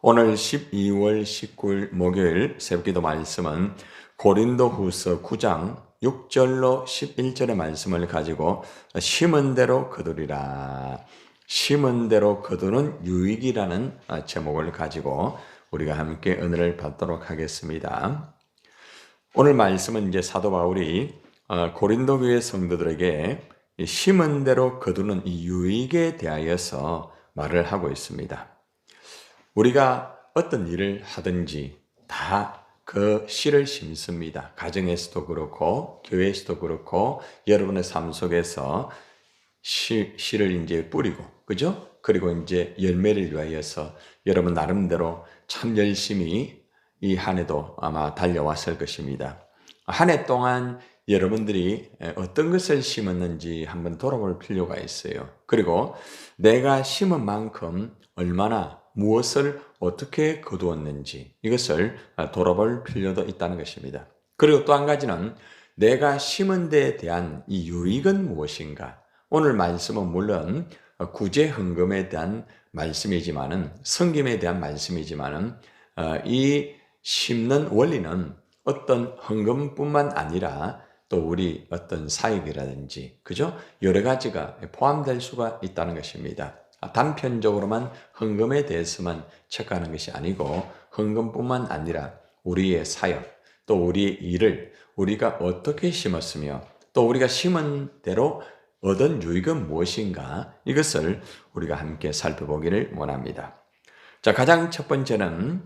오늘 12월 19일 목요일 새벽기도 말씀은 고린도후서 9장 6절로 11절의 말씀을 가지고 심은 대로 거두리라. 심은 대로 거두는 유익이라는 제목을 가지고 우리가 함께 은혜를 받도록 하겠습니다. 오늘 말씀은 이제 사도 바울이 고린도 교회 성도들에게 심은 대로 거두는 이 유익에 대하여서 말을 하고 있습니다. 우리가 어떤 일을 하든지 다 그 씨를 심습니다. 가정에서도 그렇고 교회에서도 그렇고 여러분의 삶 속에서 씨를 이제 뿌리고, 그죠? 그리고 이제 열매를 위하여서 여러분 나름대로 참 열심히 이 한 해도 아마 달려왔을 것입니다. 한 해 동안 여러분들이 어떤 것을 심었는지 한번 돌아볼 필요가 있어요. 그리고 내가 심은 만큼 얼마나 무엇을 어떻게 거두었는지 이것을 돌아볼 필요도 있다는 것입니다. 그리고 또 한 가지는 내가 심은 데에 대한 이 유익은 무엇인가? 오늘 말씀은 물론 구제 헌금에 대한 말씀이지만은 섬김에 대한 말씀이지만은 이 심는 원리는 어떤 헌금뿐만 아니라 또 우리 어떤 사역이라든지 그죠? 여러 가지가 포함될 수가 있다는 것입니다. 단편적으로만 헌금에 대해서만 체크하는 것이 아니고 헌금뿐만 아니라 우리의 사역 또 우리의 일을 우리가 어떻게 심었으며 또 우리가 심은 대로 얻은 유익은 무엇인가 이것을 우리가 함께 살펴보기를 원합니다. 자, 가장 첫 번째는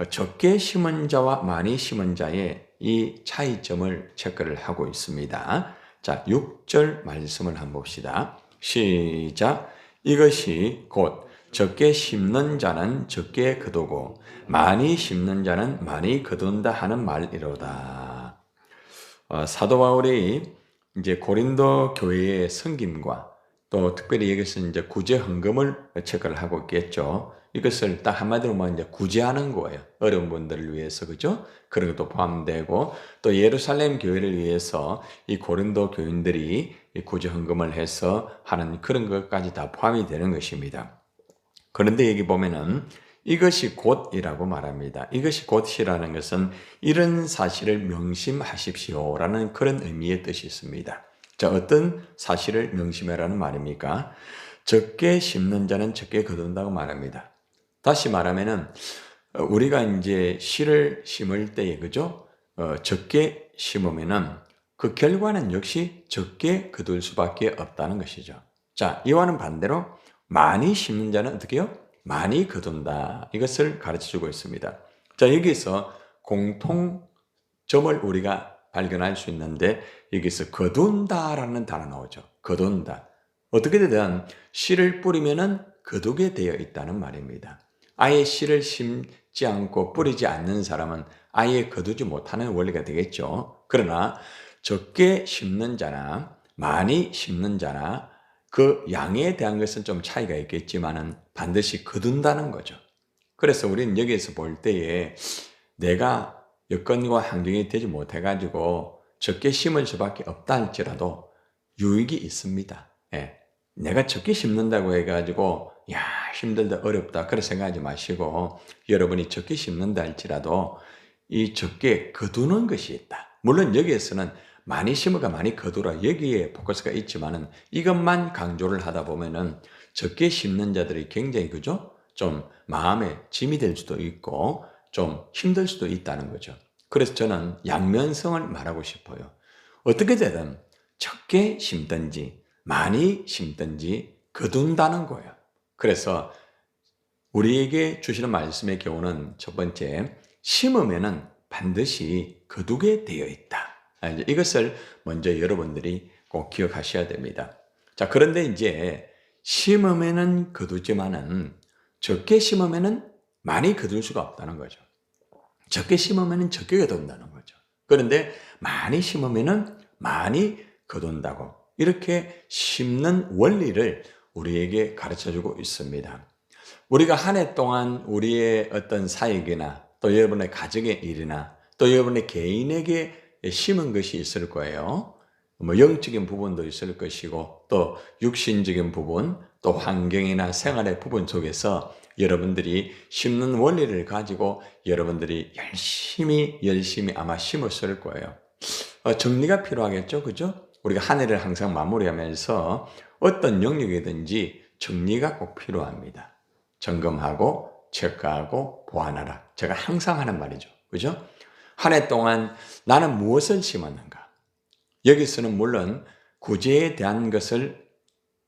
적게 심은 자와 많이 심은 자의 이 차이점을 체크를 하고 있습니다. 자, 6절 말씀을 한번 봅시다. 시작. 이것이 곧 적게 심는 자는 적게 거두고 많이 심는 자는 많이 거둔다 하는 말이로다. 사도 바울이 이제 고린도 교회의 섬김과 또 특별히 여기서 이제 구제 헌금을 체크를 하고 있겠죠. 이것을 딱 한마디로 뭐 이제 구제하는 거예요. 어려운 분들을 위해서, 그죠? 그런 것도 포함되고 또 예루살렘 교회를 위해서 이 고린도 교인들이 이 구제 헌금을 해서 하는 그런 것까지 다 포함이 되는 것입니다. 그런데 여기 보면은 이것이 곧이라고 말합니다. 이것이 곧이라는 것은 이런 사실을 명심하십시오라는 그런 의미의 뜻이 있습니다. 자, 어떤 사실을 명심해라는 말입니까? 적게 심는 자는 적게 거둔다고 말합니다. 다시 말하면은 우리가 이제 씨를 심을 때에 그죠? 적게 심으면은 그 결과는 역시 적게 거둘 수밖에 없다는 것이죠. 자, 이와는 반대로 많이 심는 자는 어떻게 해요? 많이 거둔다. 이것을 가르쳐주고 있습니다. 자, 여기서 공통점을 우리가 발견할 수 있는데 여기서 거둔다라는 단어 나오죠. 거둔다. 어떻게 되든 씨를 뿌리면은 거두게 되어 있다는 말입니다. 아예 씨를 심지 않고 뿌리지 않는 사람은 아예 거두지 못하는 원리가 되겠죠. 그러나 적게 심는 자나 많이 심는 자나 그 양에 대한 것은 좀 차이가 있겠지만은 반드시 거둔다는 거죠. 그래서 우리는 여기에서 볼 때에 내가 여건과 환경이 되지 못해가지고 적게 심을 수밖에 없다 할지라도 유익이 있습니다. 예. 내가 적게 심는다고 해가지고 야 힘들다 어렵다 그렇게 생각하지 마시고 여러분이 적게 심는다 할지라도 이 적게 거두는 것이 있다. 물론 여기에서는 많이 심어가 많이 거두라 여기에 포커스가 있지만은 이것만 강조를 하다 보면은 적게 심는 자들이 굉장히 그죠? 좀 마음에 짐이 될 수도 있고 좀 힘들 수도 있다는 거죠. 그래서 저는 양면성을 말하고 싶어요. 어떻게 되든 적게 심든지 많이 심든지 거둔다는 거예요. 그래서 우리에게 주시는 말씀의 교훈은 첫 번째, 심으면은 반드시 거두게 되어 있다. 이것을 먼저 여러분들이 꼭 기억하셔야 됩니다. 자, 그런데 이제 심으면은 거두지만은 적게 심으면은 많이 거둘 수가 없다는 거죠. 적게 심으면은 적게 거둔다는 거죠. 그런데 많이 심으면은 많이 거둔다고 이렇게 심는 원리를 우리에게 가르쳐 주고 있습니다. 우리가 한 해 동안 우리의 어떤 사역이나 또 여러분의 가정의 일이나 또 여러분의 개인에게 심은 것이 있을 거예요. 뭐 영적인 부분도 있을 것이고 또 육신적인 부분 또 환경이나 생활의 부분 속에서 여러분들이 심는 원리를 가지고 여러분들이 열심히 아마 심었을 거예요. 정리가 필요하겠죠, 그죠? 우리가 한 해를 항상 마무리하면서 어떤 영역이든지 정리가 꼭 필요합니다. 점검하고 체크하고 보완하라. 제가 항상 하는 말이죠, 그죠? 한 해 동안 나는 무엇을 심었는가? 여기서는 물론 구제에 대한 것을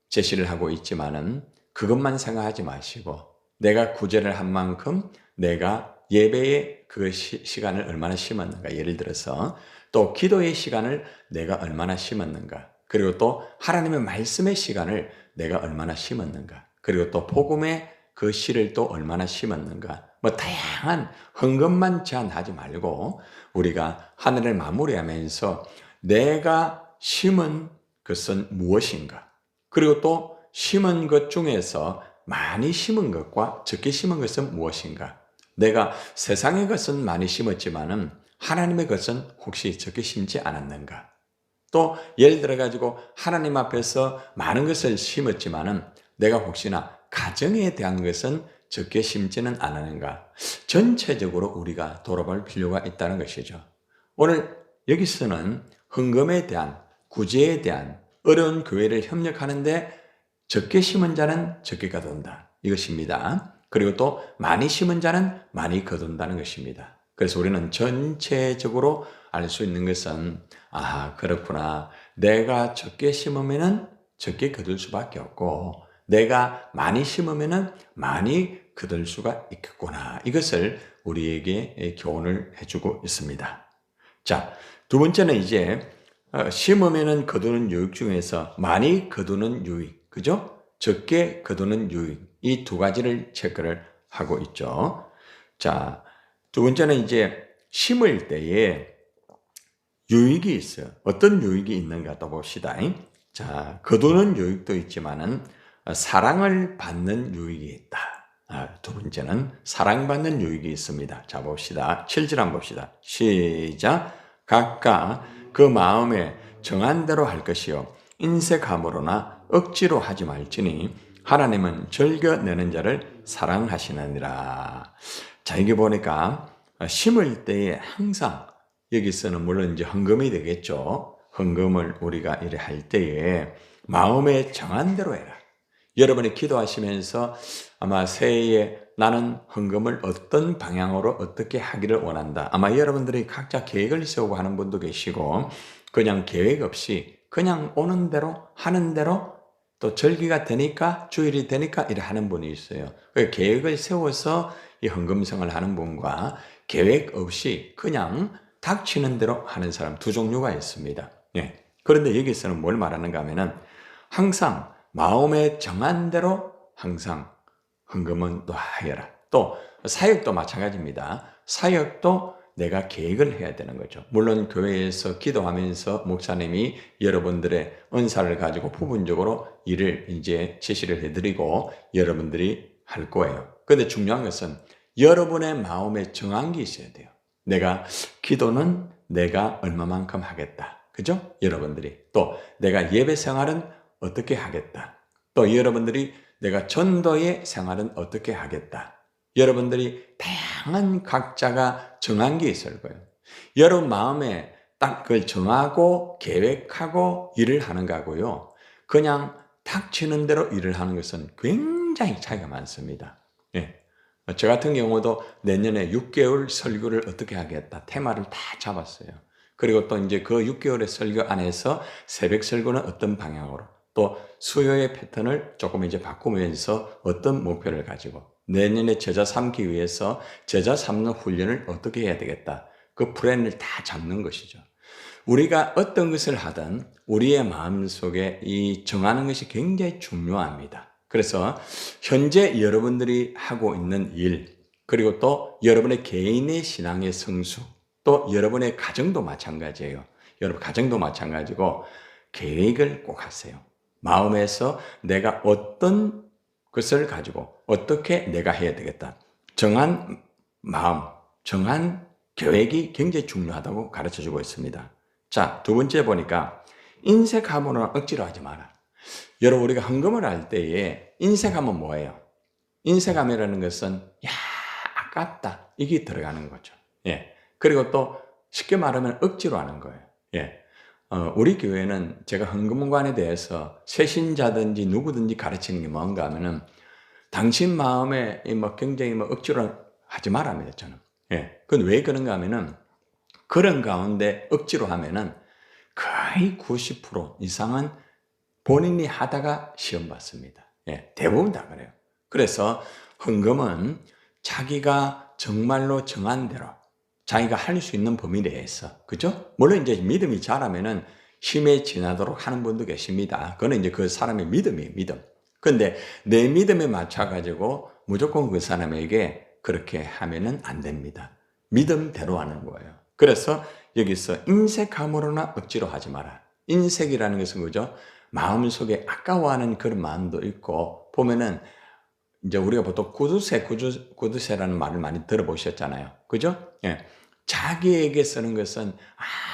제시를 하고 있지만은 그것만 생각하지 마시고 내가 구제를 한 만큼 내가 예배의 그 시간을 얼마나 심었는가. 예를 들어서 또 기도의 시간을 내가 얼마나 심었는가. 그리고 또 하나님의 말씀의 시간을 내가 얼마나 심었는가. 그리고 또 복음의 그 씨를 또 얼마나 심었는가. 뭐 다양한 헌금만 제한하지 말고 우리가 한 해를 마무리하면서 내가 심은 것은 무엇인가. 그리고 또 심은 것 중에서 많이 심은 것과 적게 심은 것은 무엇인가. 내가 세상의 것은 많이 심었지만은 하나님의 것은 혹시 적게 심지 않았는가. 또 예를 들어 가지고 하나님 앞에서 많은 것을 심었지만은 내가 혹시나 가정에 대한 것은 적게 심지는 않았는가. 전체적으로 우리가 돌아볼 필요가 있다는 것이죠. 오늘 여기서는 헌금에 대한, 구제에 대한, 어려운 교회를 협력하는데 적게 심은 자는 적게 거둔다. 이것입니다. 그리고 또 많이 심은 자는 많이 거둔다는 것입니다. 그래서 우리는 전체적으로 알 수 있는 것은 그렇구나. 내가 적게 심으면은 적게 거둘 수밖에 없고 내가 많이 심으면은 많이 거둘 수가 있겠구나. 이것을 우리에게 교훈을 해주고 있습니다. 자, 두 번째는 이제 심으면은 거두는 유익 중에서 많이 거두는 유익, 그죠? 적게 거두는 유익, 이 두 가지를 체크를 하고 있죠. 자, 두 번째는 이제 심을 때에 유익이 있어요. 어떤 유익이 있는가 또 봅시다. 자, 거두는 유익도 있지만은 사랑을 받는 유익이 있다. 두 번째는 사랑받는 유익이 있습니다. 자, 봅시다. 7절 한번 봅시다. 시작. 각각 그 마음에 정한 대로 할 것이요 인색함으로나 억지로 하지 말지니 하나님은 즐겨내는 자를 사랑하시느니라. 자, 이게 보니까 심을 때에 항상 여기서는 물론 이제 헌금이 되겠죠. 헌금을 우리가 이래 할 때에 마음에 정한 대로 해라. 여러분이 기도하시면서 아마 새해에 나는 헌금을 어떤 방향으로 어떻게 하기를 원한다. 아마 여러분들이 각자 계획을 세우고 하는 분도 계시고 그냥 계획 없이 그냥 오는 대로 하는 대로 또 절기가 되니까 주일이 되니까 이래 하는 분이 있어요. 계획을 세워서 이 헌금성을 하는 분과 계획 없이 그냥 닥치는 대로 하는 사람 두 종류가 있습니다. 그런데 여기서는 뭘 말하는가 하면은 항상 마음에 정한 대로 항상 헌금은 또 하여라. 또 사역도 마찬가지입니다. 사역도 내가 계획을 해야 되는 거죠. 물론 교회에서 기도하면서 목사님이 여러분들의 은사를 가지고 부분적으로 일을 이제 제시를 해드리고 여러분들이 할 거예요. 그런데 중요한 것은 여러분의 마음에 정한 게 있어야 돼요. 내가 기도는 내가 얼마만큼 하겠다. 그죠? 여러분들이. 또 내가 예배 생활은 어떻게 하겠다. 또 여러분들이 내가 전도의 생활은 어떻게 하겠다. 여러분들이 다양한 각자가 정한 게 있을 거예요. 여러분 마음에 딱 그걸 정하고 계획하고 일을 하는 거고요. 그냥 닥치는 대로 일을 하는 것은 굉장히 차이가 많습니다. 저 같은 경우도 내년에 6개월 설교를 어떻게 하겠다. 테마를 다 잡았어요. 그리고 또 이제 그 6개월의 설교 안에서 새벽 설교는 어떤 방향으로 또 수요의 패턴을 조금 이제 바꾸면서 어떤 목표를 가지고 내년에 제자 삼기 위해서 제자 삼는 훈련을 어떻게 해야 되겠다. 그 플랜을 다 잡는 것이죠. 우리가 어떤 것을 하든 우리의 마음속에 이 정하는 것이 굉장히 중요합니다. 그래서 현재 여러분들이 하고 있는 일, 그리고 또 여러분의 개인의 신앙의 성수, 또 여러분의 가정도 마찬가지예요. 여러분 가정도 마찬가지고 계획을 꼭 하세요. 마음에서 내가 어떤 것을 가지고 어떻게 내가 해야 되겠다. 정한 마음, 정한 계획이 굉장히 중요하다고 가르쳐주고 있습니다. 자, 두 번째 보니까 인색함으로는 억지로 하지 마라. 여러분 우리가 헌금을 할 때에 인색하면 뭐예요? 인색함이라는 것은 야 아깝다 이게 들어가는 거죠. 예. 그리고 또 쉽게 말하면 억지로 하는 거예요. 예. 우리 교회는 제가 헌금관에 대해서 새신자든지 누구든지 가르치는 게 뭔가 하면은 당신 마음에 굉장히 억지로 하지 말랍니다, 저는. 예. 그건 왜 그런가 하면은 그런 가운데 억지로 하면은 거의 90% 이상은 본인이 하다가 시험 받습니다. 예. 대부분 다 그래요. 그래서 헌금은 자기가 정말로 정한 대로 자기가 할 수 있는 범위 내에서, 그죠? 물론 이제 믿음이 자라면은 힘에 지나도록 하는 분도 계십니다. 그거는 이제 그 사람의 믿음이에요, 믿음. 근데 내 믿음에 맞춰가지고 무조건 그 사람에게 그렇게 하면은 안 됩니다. 믿음대로 하는 거예요. 그래서 여기서 인색함으로나 억지로 하지 마라. 인색이라는 것은 그죠? 마음속에 아까워하는 그런 마음도 있고, 보면은 이제 우리가 보통 구두쇠라는 말을 많이 들어보셨잖아요. 그죠? 예. 자기에게 쓰는 것은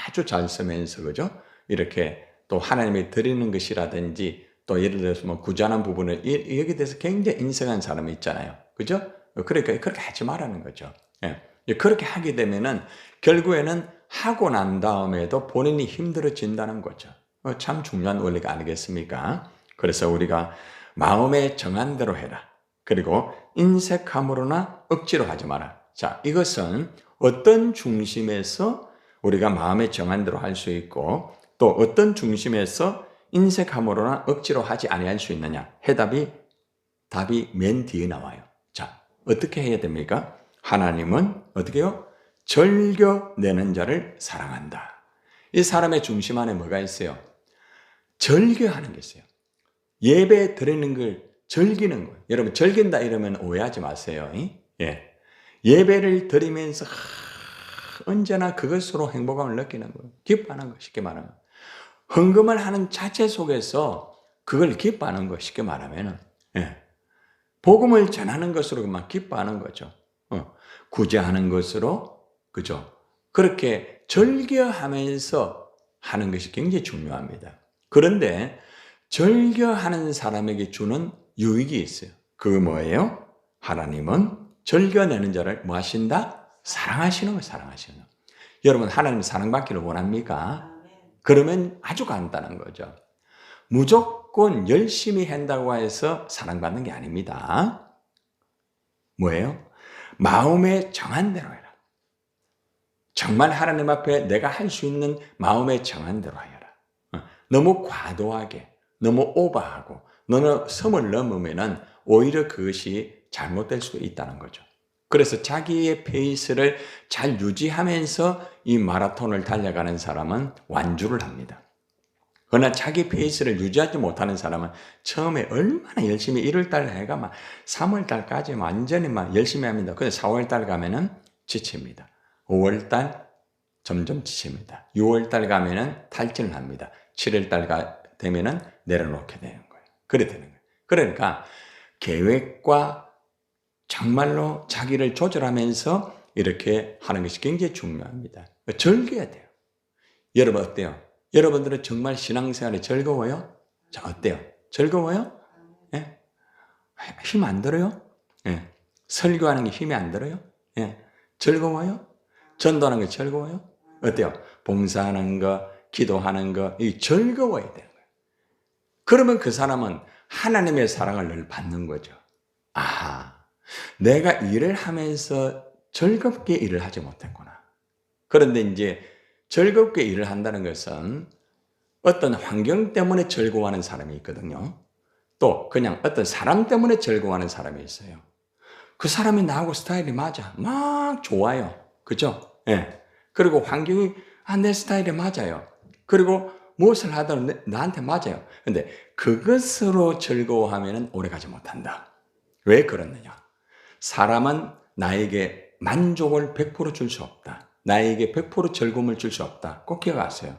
아주 잘 쓰면서, 그죠? 이렇게 또 하나님이 드리는 것이라든지 또 예를 들어서 뭐 구제하는 부분을 여기에 대해서 굉장히 인색한 사람이 있잖아요. 그죠? 그러니까 그렇게 하지 말라는 거죠. 예. 그렇게 하게 되면은 결국에는 하고 난 다음에도 본인이 힘들어진다는 거죠. 참 중요한 원리가 아니겠습니까? 그래서 우리가 마음에 정한 대로 해라. 그리고 인색함으로나 억지로 하지 마라. 자, 이것은 어떤 중심에서 우리가 마음에 정한 대로 할 수 있고 또 어떤 중심에서 인색함으로나 억지로 하지 아니할 수 있느냐? 답이 맨 뒤에 나와요. 자, 어떻게 해야 됩니까? 하나님은 어떻게 해요? 절겨내는 자를 사랑한다. 이 사람의 중심 안에 뭐가 있어요? 절겨하는 게 있어요. 예배 드리는 걸 즐기는 거예요. 여러분 즐긴다 이러면 오해하지 마세요. 예. 예배를 드리면서 언제나 그것으로 행복감을 느끼는 거예요. 기뻐하는 거 쉽게 말하면. 헌금을 하는 자체 속에서 그걸 기뻐하는 거 쉽게 말하면 예. 복음을 전하는 것으로만 기뻐하는 거죠. 구제하는 것으로 그죠? 그렇게 즐겨하면서 하는 것이 굉장히 중요합니다. 그런데 즐겨하는 사람에게 주는 유익이 있어요. 그거 뭐예요? 하나님은 즐겨내는 자를 뭐 하신다? 사랑하시는 거, 사랑하시는 거. 여러분, 하나님 사랑받기를 원합니까? 그러면 아주 간단한 거죠. 무조건 열심히 한다고 해서 사랑받는 게 아닙니다. 뭐예요? 마음에 정한 대로 해라. 정말 하나님 앞에 내가 할 수 있는 마음에 정한 대로 해라. 너무 과도하게, 너무 오버하고, 너무 선을 넘으면 오히려 그것이 잘못될 수도 있다는 거죠. 그래서 자기의 페이스를 잘 유지하면서 이 마라톤을 달려가는 사람은 완주를 합니다. 그러나 자기 페이스를 유지하지 못하는 사람은 처음에 얼마나 열심히 1월달 해가 막 3월달까지 완전히 막 열심히 합니다. 근데 4월달 가면은 지칩니다. 5월달 점점 지칩니다. 6월달 가면은 탈진을 합니다. 7월달 되면은 내려놓게 되는 거예요. 그래 되는 거예요. 그러니까 계획과 정말로 자기를 조절하면서 이렇게 하는 것이 굉장히 중요합니다. 즐겨야 돼요. 여러분 어때요? 여러분들은 정말 신앙생활이 즐거워요? 자, 어때요? 즐거워요? 예? 힘 안 들어요? 예. 설교하는 게 힘이 안 들어요? 예. 즐거워요? 전도하는 게 즐거워요? 어때요? 봉사하는 거, 기도하는 거, 이 즐거워야 되는 거예요. 그러면 그 사람은 하나님의 사랑을 늘 받는 거죠. 아, 내가 일을 하면서 즐겁게 일을 하지 못했구나. 그런데 이제 즐겁게 일을 한다는 것은 어떤 환경 때문에 즐거워하는 사람이 있거든요. 또 그냥 어떤 사람 때문에 즐거워하는 사람이 있어요. 그 사람이 나하고 스타일이 맞아. 막 좋아요. 그죠? 예. 그리고 환경이 내 스타일에 맞아요. 그리고 무엇을 하든 나한테 맞아요. 근데 그것으로 즐거워하면 오래가지 못한다. 왜 그러느냐? 사람은 나에게 만족을 100% 줄 수 없다. 나에게 100% 즐거움을 줄 수 없다. 꼭 기억하세요.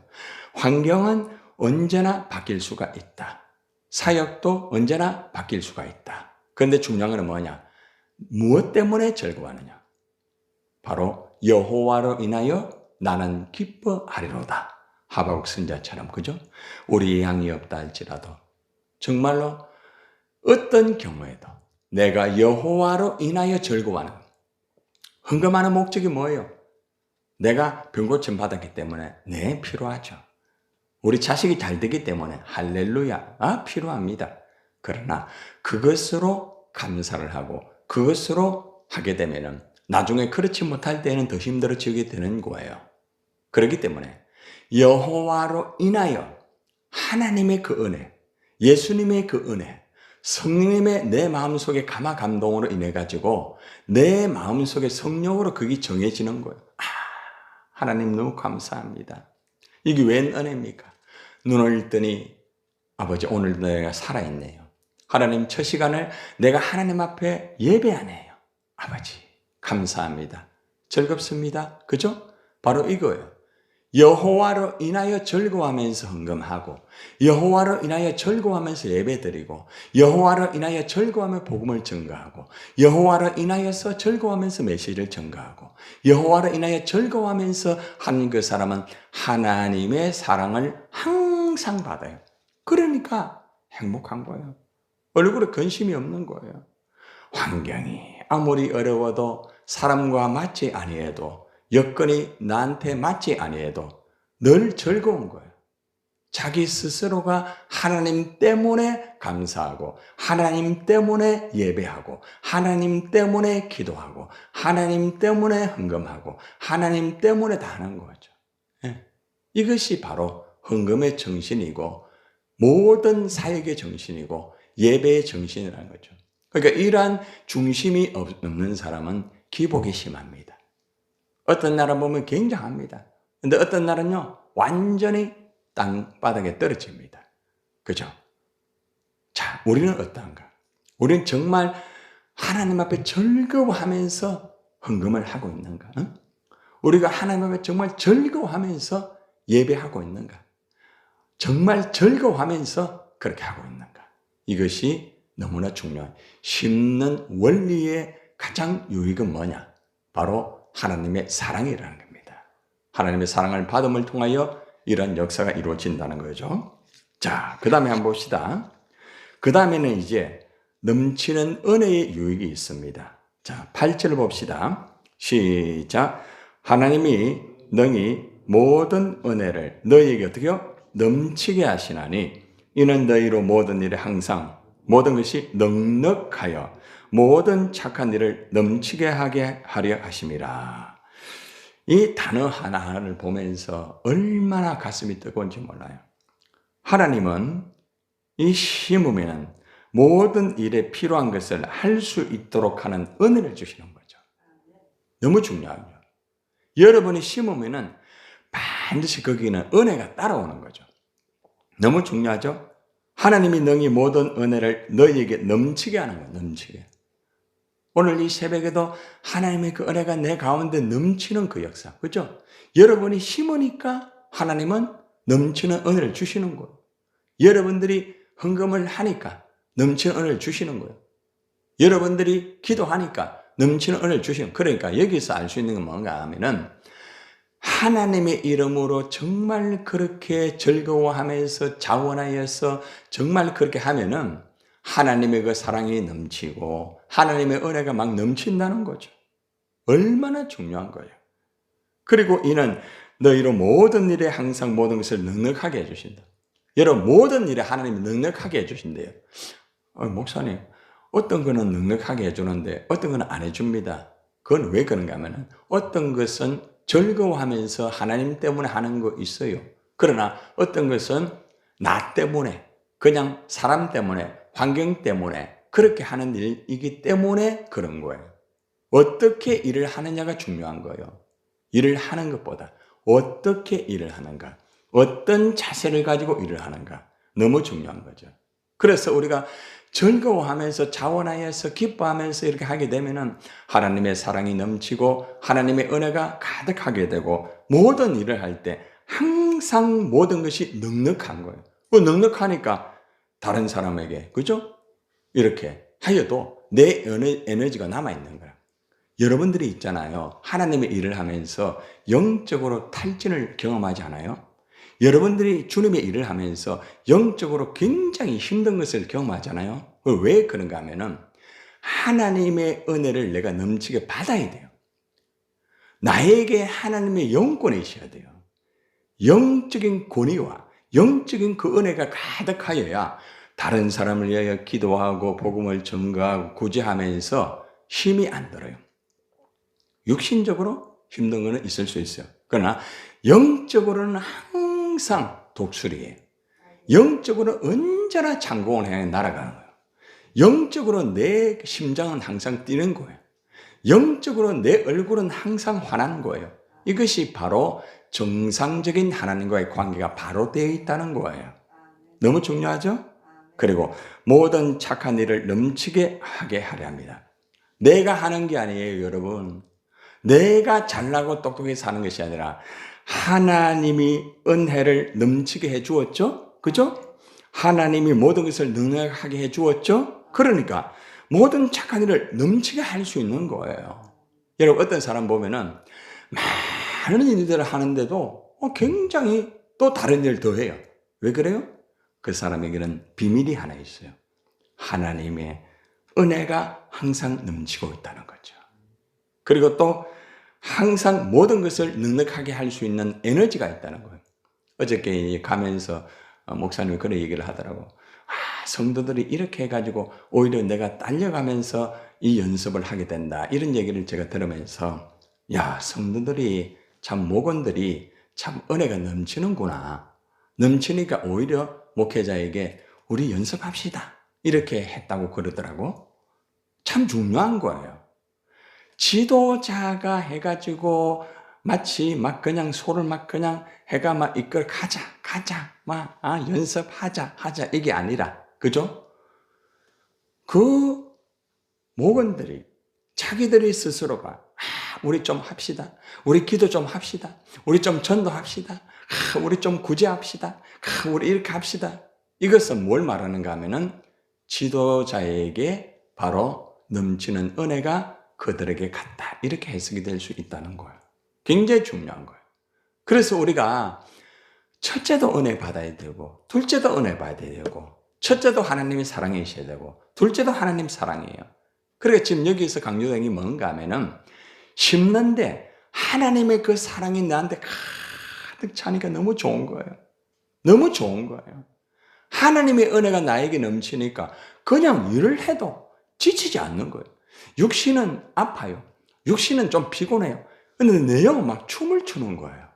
환경은 언제나 바뀔 수가 있다. 사역도 언제나 바뀔 수가 있다. 그런데 중요한 건 뭐냐? 무엇 때문에 즐거워하느냐? 바로 여호와로 인하여 나는 기뻐하리로다. 하박국 선자처럼 그죠? 우리 양이 없다 할지라도 정말로 어떤 경우에도 내가 여호와로 인하여 즐거워하는, 헌금하는 목적이 뭐예요? 내가 병고침 받았기 때문에 네, 필요하죠. 우리 자식이 잘 되기 때문에 할렐루야, 필요합니다. 그러나 그것으로 감사를 하고 그것으로 하게 되면 나중에 그렇지 못할 때는 더 힘들어지게 되는 거예요. 그렇기 때문에 여호와로 인하여 하나님의 그 은혜, 예수님의 그 은혜, 성령님의 내 마음속에 감화 감동으로 인해 가지고 내 마음속에 성령으로 그게 정해지는 거예요. 하나님 너무 감사합니다. 이게 웬 은혜입니까? 눈을 뜨니 아버지 오늘도 내가 살아있네요. 하나님 첫 시간을 내가 하나님 앞에 예배하네요. 아버지 감사합니다. 즐겁습니다. 그죠? 바로 이거예요. 여호와로 인하여 즐거워하면서 헌금하고 여호와로 인하여 즐거워하면서 예배드리고 여호와로 인하여 즐거워하며 복음을 전가하고 여호와로 인하여서 즐거워하면서 메시지를 전가하고 여호와로 인하여 즐거워하면서 하는 그 사람은 하나님의 사랑을 항상 받아요. 그러니까 행복한 거예요. 얼굴에 근심이 없는 거예요. 환경이 아무리 어려워도 사람과 맞지 아니해도 여건이 나한테 맞지 아니해도 늘 즐거운 거예요. 자기 스스로가 하나님 때문에 감사하고 하나님 때문에 예배하고 하나님 때문에 기도하고 하나님 때문에 헌금하고 하나님 때문에 다 하는 거죠. 이것이 바로 헌금의 정신이고 모든 사역의 정신이고 예배의 정신이라는 거죠. 그러니까 이러한 중심이 없는 사람은 기복이 심합니다. 어떤 날은 보면 굉장합니다. 근데 어떤 날은요, 완전히 땅바닥에 떨어집니다. 그죠? 자, 우리는 어떠한가? 우리는 정말 하나님 앞에 즐거워하면서 헌금을 하고 있는가? 응? 우리가 하나님 앞에 정말 즐거워하면서 예배하고 있는가? 정말 즐거워하면서 그렇게 하고 있는가? 이것이 너무나 중요한 심는 원리의 가장 유익은 뭐냐? 바로 하나님의 사랑이라는 겁니다. 하나님의 사랑을 받음을 통하여 이런 역사가 이루어진다는 거죠. 자, 그 다음에 한번 봅시다. 그 다음에는 이제 넘치는 은혜의 유익이 있습니다. 자, 8절을 봅시다. 시작. 하나님이 능히 모든 은혜를 너희에게 어떻게요? 넘치게 하시나니 이는 너희로 모든 일에 항상 모든 것이 넉넉하여 모든 착한 일을 넘치게 하게 하려 하심이라. 이 단어 하나하나를 보면서 얼마나 가슴이 뜨거운지 몰라요. 하나님은 이 심으면 모든 일에 필요한 것을 할 수 있도록 하는 은혜를 주시는 거죠. 너무 중요하죠. 여러분이 심으면 반드시 거기는 은혜가 따라오는 거죠. 너무 중요하죠. 하나님이 능히 모든 은혜를 너희에게 넘치게 하는 거예요. 넘치게. 오늘 이 새벽에도 하나님의 그 은혜가 내 가운데 넘치는 그 역사. 그죠? 여러분이 심으니까 하나님은 넘치는 은혜를 주시는 거예요. 여러분들이 헌금을 하니까 넘치는 은혜를 주시는 거예요. 여러분들이 기도하니까 넘치는 은혜를 주시는 거예요. 그러니까 여기서 알 수 있는 건 뭔가 하면은 하나님의 이름으로 정말 그렇게 즐거워하면서 자원하여서 정말 그렇게 하면은 하나님의 그 사랑이 넘치고 하나님의 은혜가 막 넘친다는 거죠. 얼마나 중요한 거예요. 그리고 이는 너희로 모든 일에 항상 모든 것을 넉넉하게 해주신다. 여러분 모든 일에 하나님이 넉넉하게 해주신대요. 목사님 어떤 거는 넉넉하게 해주는데 어떤 거는 안 해줍니다. 그건 왜 그런가 하면 어떤 것은 즐거워하면서 하나님 때문에 하는 거 있어요. 그러나 어떤 것은 나 때문에 그냥 사람 때문에 환경 때문에 그렇게 하는 일이기 때문에 그런 거예요. 어떻게 일을 하느냐가 중요한 거예요. 일을 하는 것보다 어떻게 일을 하는가, 어떤 자세를 가지고 일을 하는가 너무 중요한 거죠. 그래서 우리가 즐거워하면서 자원하여서 기뻐하면서 이렇게 하게 되면은 하나님의 사랑이 넘치고 하나님의 은혜가 가득하게 되고 모든 일을 할 때 항상 모든 것이 넉넉한 거예요. 넉넉하니까 다른 사람에게 그죠? 이렇게 하여도 내 에너지가 남아있는 거야. 여러분들이 있잖아요. 하나님의 일을 하면서 영적으로 탈진을 경험하지 않아요? 여러분들이 주님의 일을 하면서 영적으로 굉장히 힘든 것을 경험하잖아요. 왜 그런가 하면은 하나님의 은혜를 내가 넘치게 받아야 돼요. 나에게 하나님의 영권이 있어야 돼요. 영적인 권위와 영적인 그 은혜가 가득하여야 다른 사람을 위하여 기도하고 복음을 전가하고 구제하면서 힘이 안 들어요. 육신적으로 힘든 거는 있을 수 있어요. 그러나 영적으로는 항상 독수리예요. 영적으로 언제나 창공을 향해 날아가는 거예요. 영적으로 내 심장은 항상 뛰는 거예요. 영적으로 내 얼굴은 항상 환한 거예요. 이것이 바로 정상적인 하나님과의 관계가 바로 되어 있다는 거예요. 너무 중요하죠? 그리고 모든 착한 일을 넘치게 하게 하려 합니다. 내가 하는 게 아니에요, 여러분. 내가 잘나고 똑똑히 사는 것이 아니라 하나님이 은혜를 넘치게 해 주었죠? 그죠? 하나님이 모든 것을 능력하게 해 주었죠? 그러니까 모든 착한 일을 넘치게 할 수 있는 거예요. 여러분, 어떤 사람 보면은 많은 일들을 하는데도 굉장히 또 다른 일을 더 해요. 왜 그래요? 그 사람에게는 비밀이 하나 있어요. 하나님의 은혜가 항상 넘치고 있다는 거죠. 그리고 또 항상 모든 것을 넉넉하게 할 수 있는 에너지가 있다는 거예요. 어저께 가면서 목사님이 그런 얘기를 하더라고. 성도들이 이렇게 해가지고 오히려 내가 딸려가면서 이 연습을 하게 된다. 이런 얘기를 제가 들으면서 성도들이 참 목원들이 참 은혜가 넘치는구나. 넘치니까 오히려 목회자에게 우리 연습합시다. 이렇게 했다고 그러더라고. 참 중요한 거예요. 지도자가 해가지고 마치 막 그냥 소를 막 그냥 해가 막 이끌 가자 연습하자 이게 아니라 그죠? 그 목원들이 자기들이 스스로가 우리 좀 합시다. 우리 기도 좀 합시다. 우리 좀 전도합시다. 우리 좀 구제합시다. 우리 이렇게 합시다. 이것은 뭘 말하는가 하면은 지도자에게 바로 넘치는 은혜가 그들에게 갔다. 이렇게 해석이 될 수 있다는 거예요. 굉장히 중요한 거예요. 그래서 우리가 첫째도 은혜 받아야 되고 둘째도 은혜 받아야 되고 첫째도 하나님이 사랑이셔야 되고 둘째도 하나님 사랑이에요. 그러니까 지금 여기서 강조된 게 뭔가 하면은 심는데 하나님의 그 사랑이 나한테 가득 차니까 너무 좋은 거예요. 너무 좋은 거예요. 하나님의 은혜가 나에게 넘치니까 그냥 일을 해도 지치지 않는 거예요. 육신은 아파요. 육신은 좀 피곤해요. 근데 내 영은 막 춤을 추는 거예요.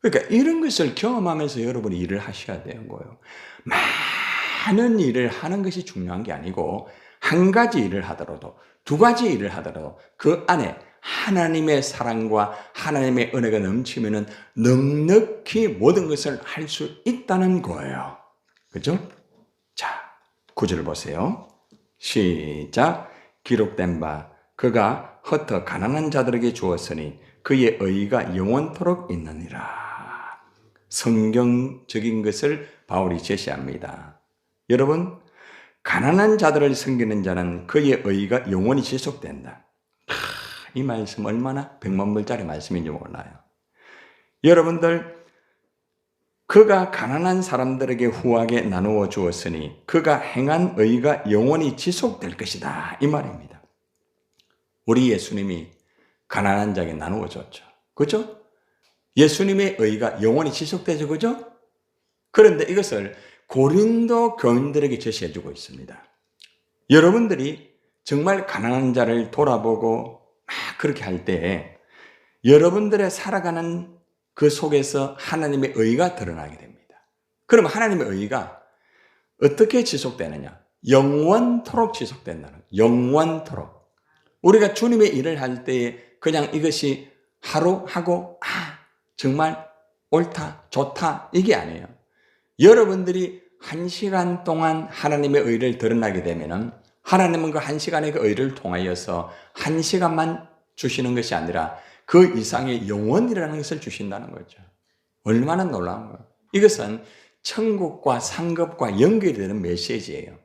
그러니까 이런 것을 경험하면서 여러분이 일을 하셔야 되는 거예요. 많은 일을 하는 것이 중요한 게 아니고 한 가지 일을 하더라도 두 가지 일을 하더라도 그 안에 하나님의 사랑과 하나님의 은혜가 넘치면은 넉넉히 모든 것을 할 수 있다는 거예요. 그죠? 자, 9절 보세요. 시작. 기록된 바 그가 흩어 가난한 자들에게 주었으니 그의 의가 영원토록 있느니라. 성경적인 것을 바울이 제시합니다. 여러분, 가난한 자들을 섬기는 자는 그의 의가 영원히 지속된다. 이 말씀 얼마나 백만불짜리 말씀인지 몰라요. 여러분들, 그가 가난한 사람들에게 후하게 나누어 주었으니 그가 행한 의가 영원히 지속될 것이다. 이 말입니다. 우리 예수님이 가난한 자에게 나누어 줬죠. 그죠? 예수님의 의가 영원히 지속되죠. 그죠? 그런데 이것을 고린도 교인들에게 제시해 주고 있습니다. 여러분들이 정말 가난한 자를 돌아보고 막 그렇게 할 때 여러분들의 살아가는 그 속에서 하나님의 의가 드러나게 됩니다. 그러면 하나님의 의가 어떻게 지속되느냐? 영원토록 지속된다는 거예요. 영원토록. 우리가 주님의 일을 할 때 그냥 이것이 하루 하고 정말 옳다, 좋다 이게 아니에요. 여러분들이 1시간 동안 하나님의 의를 드러나게 되면은 하나님은 그 1시간의 그 의를 통하여서 1시간만 주시는 것이 아니라 그 이상의 영원이라는 것을 주신다는 거죠. 얼마나 놀라운 거예요. 이것은 천국과 상급과 연결이 되는 메시지예요.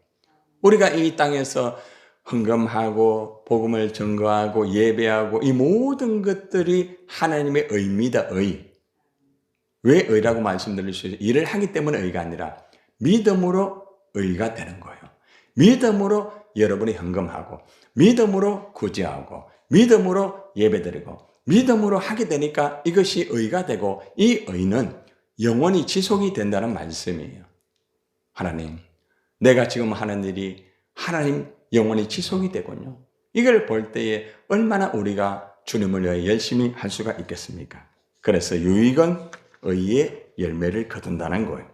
우리가 이 땅에서 헌금하고 복음을 증거하고 예배하고 이 모든 것들이 하나님의 의입니다. 의. 왜 의라고 말씀드릴 수 있어요? 일을 하기 때문에 의가 아니라 믿음으로 의가 되는 거예요. 믿음으로 여러분이 헌금하고, 믿음으로 구제하고, 믿음으로 예배드리고, 믿음으로 하게 되니까 이것이 의가 되고, 이 의는 영원히 지속이 된다는 말씀이에요. 하나님, 내가 지금 하는 일이 하나님 영원히 지속이 되군요. 이걸 볼 때에 얼마나 우리가 주님을 위해 열심히 할 수가 있겠습니까? 그래서 유익은 의의 열매를 거둔다는 거예요.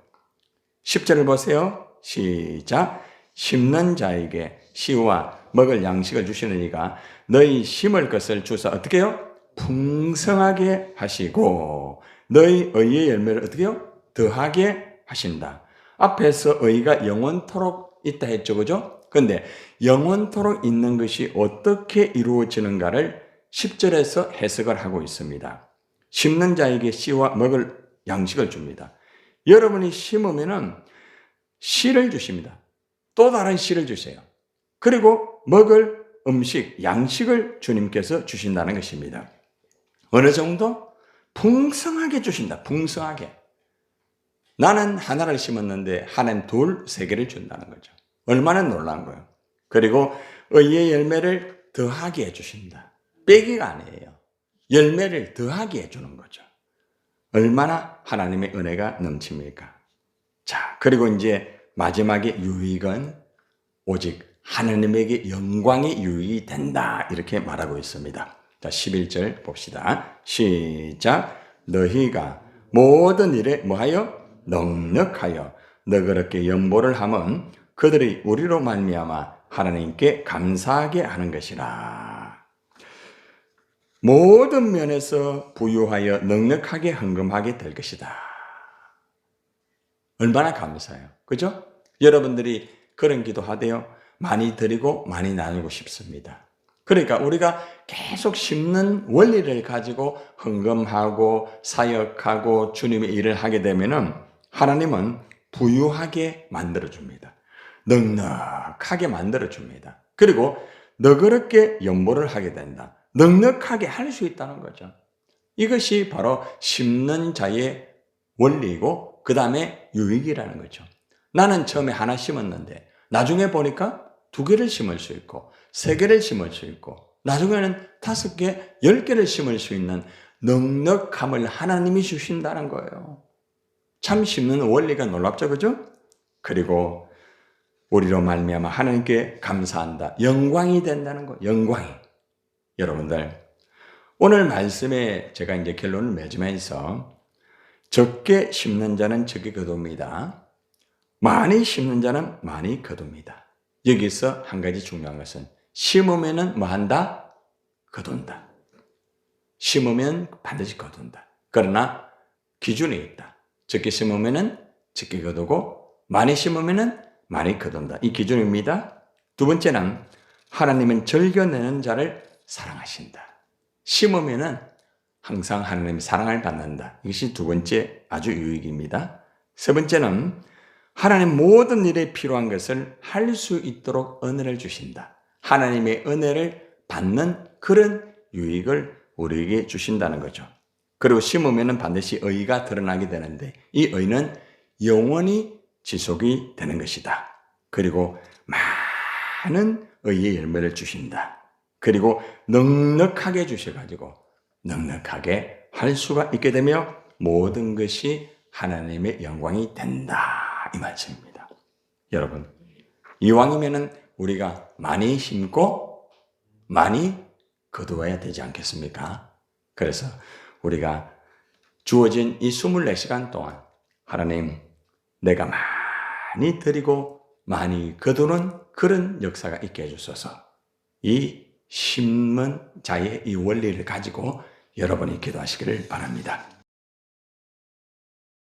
10절을 보세요. 시작. 심는 자에게 씨와 먹을 양식을 주시는 이가 너희 심을 것을 주사 어떻게 해요? 풍성하게 하시고 너희 의의 열매를 어떻게 해요? 더하게 하신다. 앞에서 의가 영원토록 있다 했죠. 그죠? 그런데 영원토록 있는 것이 어떻게 이루어지는가를 10절에서 해석을 하고 있습니다. 심는 자에게 씨와 먹을 양식을 줍니다. 여러분이 심으면은 씨를 주십니다. 또 다른 씨를 주세요. 그리고 먹을 음식, 양식을 주님께서 주신다는 것입니다. 어느 정도? 풍성하게 주신다. 풍성하게. 나는 하나를 심었는데 하나님 둘, 세 개를 준다는 거죠. 얼마나 놀라운 거예요. 그리고 의의 열매를 더하게 해주신다. 빼기가 아니에요. 열매를 더하게 해주는 거죠. 얼마나 하나님의 은혜가 넘칩니까? 자, 그리고 이제 마지막에 유익은 오직 하나님에게 영광이 유익이 된다. 이렇게 말하고 있습니다. 자, 11절 봅시다. 시작. 너희가 모든 일에 뭐하여? 넉넉하여 너그럽게 연보를 하면 그들이 우리로 말미암아 하나님께 감사하게 하는 것이라. 모든 면에서 부유하여 넉넉하게 헌금하게 될 것이다. 얼마나 감사해요. 그죠? 여러분들이 그런 기도하대요. 많이 드리고 많이 나누고 싶습니다. 그러니까 우리가 계속 심는 원리를 가지고 헌금하고 사역하고 주님의 일을 하게 되면은 하나님은 부유하게 만들어줍니다. 넉넉하게 만들어줍니다. 그리고 너그럽게 연보를 하게 된다. 넉넉하게 할 수 있다는 거죠. 이것이 바로 심는 자의 원리이고 그 다음에 유익이라는 거죠. 나는 처음에 하나 심었는데 나중에 보니까 2개를 심을 수 있고 3개를 심을 수 있고 나중에는 5개, 10개를 심을 수 있는 넉넉함을 하나님이 주신다는 거예요. 참 심는 원리가 놀랍죠, 그죠? 그리고 우리로 말미암아 하나님께 감사한다. 영광이 된다는 거. 영광이. 여러분들, 오늘 말씀에 제가 이제 결론을 맺으면서 적게 심는 자는 적게 거둡니다. 많이 심는 자는 많이 거둡니다. 여기서 한 가지 중요한 것은 심으면은 뭐 한다? 거둔다. 심으면 반드시 거둔다. 그러나 기준이 있다. 적게 심으면은 적게 거두고 많이 심으면은 많이 거둔다. 이 기준입니다. 두 번째는 하나님은 즐겨내는 자를 사랑하신다. 심으면은 항상 하나님의 사랑을 받는다. 이것이 두 번째 아주 유익입니다. 세 번째는 하나님 모든 일에 필요한 것을 할 수 있도록 은혜를 주신다. 하나님의 은혜를 받는 그런 유익을 우리에게 주신다는 거죠. 그리고 심으면 반드시 의가 드러나게 되는데 이 의는 영원히 지속이 되는 것이다. 그리고 많은 의의 열매를 주신다. 그리고 넉넉하게 주셔가지고 넉넉하게 할 수가 있게 되며 모든 것이 하나님의 영광이 된다. 이 말씀입니다. 여러분, 이왕이면은 우리가 많이 심고 많이 거두어야 되지 않겠습니까? 그래서 우리가 주어진 이 24시간 동안 하나님, 내가 많이 드리고 많이 거두는 그런 역사가 있게 해주소서. 이 심는 자의 이 원리를 가지고 여러분이 기도하시기를 바랍니다.